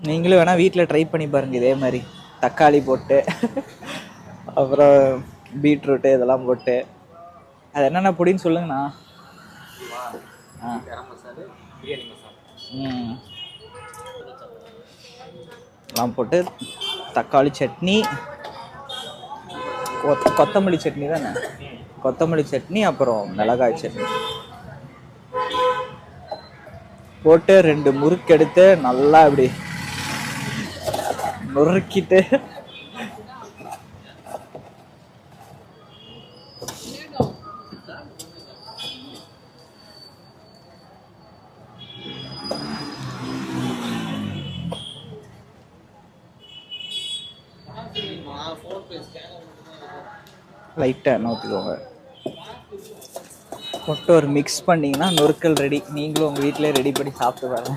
நீங்களும் வேணால் வீட்டில் ட்ரை பண்ணி பாருங்கள் இதே மாதிரி தக்காளி போட்டு அப்புறம் பீட்ரூட்டு இதெல்லாம் போட்டு. அது என்னென்ன பொடின்னு சொல்லுங்கண்ணா. கரம் மசாலா, பிரியாணி மசாலா எல்லாம் போட்டு தக்காளி சட்னி, கொத்தமல்லி சட்னி தானே, கொத்தமல்லி சட்னி அப்புறம் மிளகாய் சட்னி போட்டு 2 முறுக்கு எடுத்து நல்லா இப்படி நொறுக்கிட்டு லைட்டாக எண்ணெய் ஊற்றிக்கோங்க. போட்டு ஒரு மிக்ஸ் பண்ணிங்கன்னா நொறுக்கல் ரெடி. நீங்களும் உங்கள் வீட்டிலே ரெடி பண்ணி சாப்பிட்டு பாருங்க.